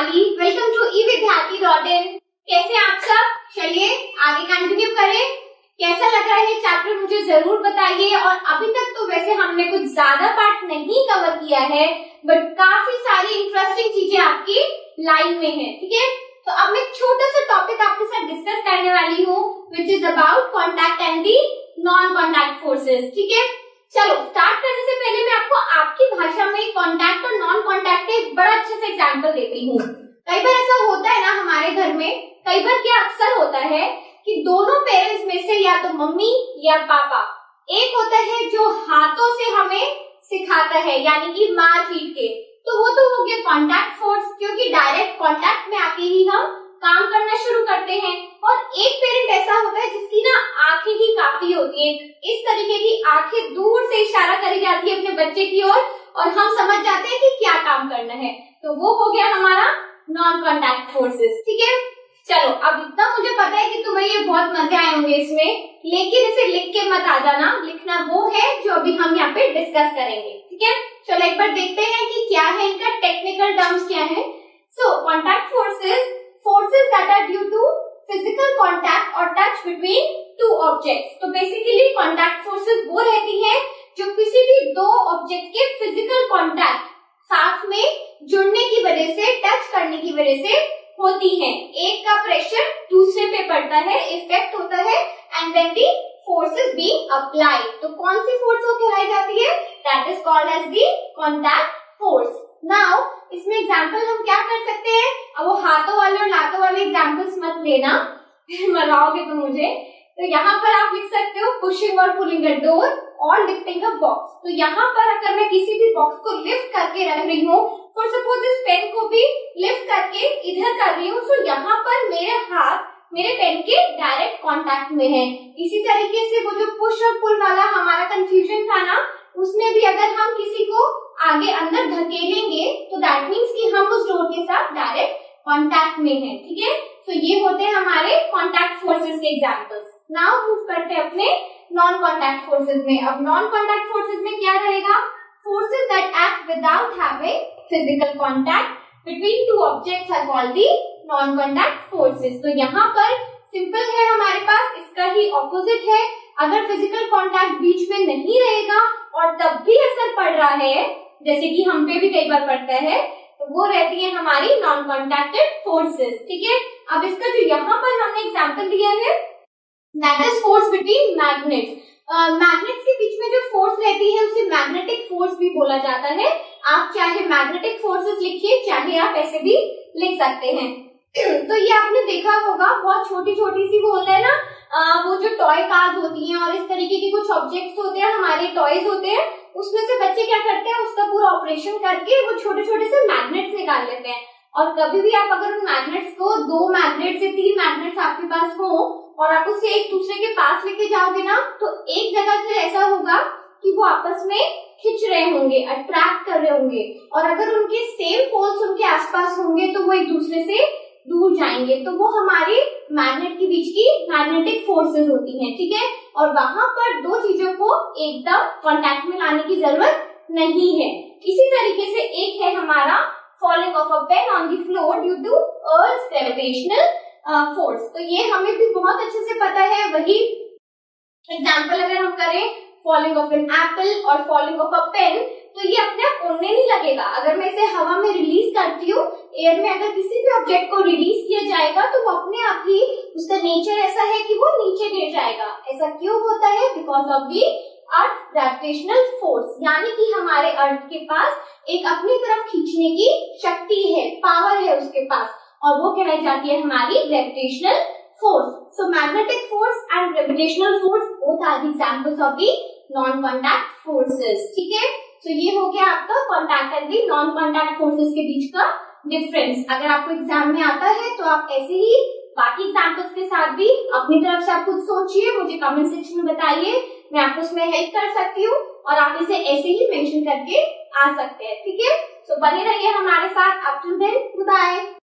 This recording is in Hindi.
Vaishali, welcome to evidyarthi.in। कैसे आप सब? चलिए आगे कंटिन्यू करें। कैसा लग रहा है ये चैप्टर मुझे जरूर बताइए। और अभी तक तो वैसे हमने कुछ ज्यादा पार्ट नहीं कवर किया है, बट काफी सारी इंटरेस्टिंग चीजें आपकी लाइन में है। ठीक है, तो अब मैं एक छोटा सा टॉपिक आपके साथ डिस्कस करने वाली हूँ, which is about contact and the non contact forces. ठीक है, चलो स्टार्ट करने से पहले मैं आपको आपकी भाषा में कॉन्टैक्ट और नॉन कॉन्टैक्ट का एक बड़ा अच्छे से एग्जाम्पल देती हूँ। कई बार ऐसा होता है ना हमारे घर में, कई बार क्या अक्सर होता है कि दोनों पेरेंट्स में से या तो मम्मी या पापा, एक होता है जो हाथों से हमें सिखाता है, यानी कि मार पीट के, तो वो तो हो गया कॉन्टैक्ट फोर्स, क्योंकि डायरेक्ट कॉन्टैक्ट में आके ही हम काम करना शुरू करते हैं। और एक पेरेंट ऐसा होता है जिसकी ना आंखें ही काफी होती हैं, इस तरीके की आंखें दूर से इशारा करी जाती है अपने बच्चे की ओर और हम समझ जाते हैं कि क्या काम करना है, तो वो हो गया हमारा नॉन कॉन्टैक्ट फोर्सेस। ठीक है, चलो अब इतना मुझे पता है कि तुम्हें ये बहुत मजे आए होंगे इसमें, लेकिन इसे लिख के मत आ जाना, लिखना वो है जो अभी हम यहाँ पे डिस्कस करेंगे। ठीक है, चलो एक बार देखते हैं कि क्या है इनका टेक्निकल टर्म्स क्या है। So contact forces that are due to physical contact और टच बिटवीन टू ऑब्जेक्ट्स। तो बेसिकली कॉन्टैक्ट फोर्सेस वो रहती है जो किसी भी दो ऑब्जेक्ट के फिजिकल कॉन्टैक्ट साथ में जुड़ने की वजह से, टच करने की वजह से होती है। एक का प्रेशर दूसरे पे पड़ता है, इफेक्ट होता है, and then the force is being applied. तो कौन सी फोर्स वो कहलाई जाती है? That is called as the contact force. Now इसमें एग्जांपल हम क्या कर सकते हैं? अब वो हाथों वाले और लातों वाले एग्जांपल्स मत लेना, मनाओगे तो मुझे। तो यहाँ पर आप लिख सकते हो पुशिंग और पुलिंग अ डोर और लिफ्टिंग अ बॉक्स। तो यहाँ पर अगर मैं किसी भी बॉक्स को लिफ्ट करके रख रही हूँ, फॉर सपोज इस पेन को भी लिफ्ट करके इधर कर रही हूँ, तो यहाँ पर मेरे हाथ मेरे पेन के डायरेक्ट कांटेक्ट में है। इसी तरीके से वो जो पुश और पुल वाला हमारा कंफ्यूजन था ना, उसमें भी अगर हम किसी को आगे अंदर धकेलेंगे तो दैट मीन्स कि हम उस डोर के साथ डायरेक्ट कांटेक्ट में हैं। ठीक है, तो ये होते हैं हमारे कॉन्टैक्ट फोर्सेस के एग्जांपल्स। नाउ मूव करते हैं अपने नॉन कॉन्टैक्ट फोर्सेस में। अब नॉन कॉन्टैक्ट फोर्सेस में क्या रहेगा? Forces that act without having physical contact between two objects are called the non contact forces. तो यहाँ पर सिंपल है हमारे पास, इसका ही ऑपोजिट है। अगर फिजिकल कॉन्टैक्ट बीच में नहीं रहेगा और तब भी असर पड़ रहा है, जैसे कि हम पे भी कई बार पड़ता है, तो वो रहती है हमारी नॉन कॉन्टैक्टेड फोर्सेस। ठीक है, अब इसका जो यहाँ पर हमने एग्जाम्पल दिया है, that is force between magnets. Magnets के बीच में जो फोर्स रहती है उसे मैग्नेटिक फोर्स भी बोला जाता है। आप चाहे मैग्नेटिक फोर्सेस लिखिए, चाहे आप ऐसे भी लिख सकते हैं। तो ये आपने देखा होगा, बहुत छोटी छोटी सी वो होता है ना, वो जो टॉय कार्स होती हैं और इस तरीके के कुछ ऑब्जेक्ट्स होते हैं, हमारे टॉयज होते हैं, उसमें से बच्चे क्या करते हैं, उसका पूरा ऑपरेशन करके वो छोटे छोटे से मैग्नेट्स निकाल लेते हैं। और कभी भी आप अगर उन मैग्नेट्स को 2 मैग्नेट से 3 मैग्नेट्स आपके पास हो और आप उसे एक दूसरे के पास लेके जाओगे ना, तो एक जगह से ऐसा होगा कि वो आपस में खिंच रहे होंगे, अट्रैक्ट कर रहे होंगे, और अगर उनके सेम पोल्स उनके आसपास होंगे तो वो एक दूसरे से दूर जाएंगे। तो वो हमारे मैग्नेट के बीच की मैग्नेटिक फोर्सेस होती हैं। ठीक है, और वहां पर दो चीजों को एकदम कांटेक्ट में लाने की जरूरत नहीं है। इसी तरीके से एक है हमारा falling of a pen on the floor due to Earth's gravitational force। तो ये हमें भी बहुत अच्छे से पता है। वही एग्जाम्पल अगर हम करें falling of an apple और falling of a pen, तो ये अपने आप उड़ने नहीं लगेगा। अगर मैं इसे हवा में रिलीज करती हूँ, एयर में अगर किसी भी ऑब्जेक्ट को रिलीज किया जाएगा तो वो अपने आप ही, उसका नेचर ऐसा है कि वो नीचे गिर जाएगा। ऐसा क्यों होता है? Because of the earth gravitational force, यानी कि हमारे अर्थ के पास एक अपनी तरफ खींचने की शक्ति है, पावर है उसके पास, और वो कहलाई जाती है हमारी gravitational force. So magnetic force and gravitational force both are the examples of the non contact forces. ठीक है, तो ये हो गया आपका contact and the non contact forces के बीच का डिफरेंस। अगर आपको एग्जाम में आता है तो आप ऐसे ही बाकी एग्जांपल्स के साथ भी अपनी तरफ से आप खुद सोचिए, मुझे कमेंट सेक्शन में बताइए, मैं आपको उसमें हेल्प कर सकती हूँ, और आप इसे ऐसे ही मेंशन करके आ सकते हैं। ठीक है, तो बने रहिए हमारे साथ। Up to then, bye.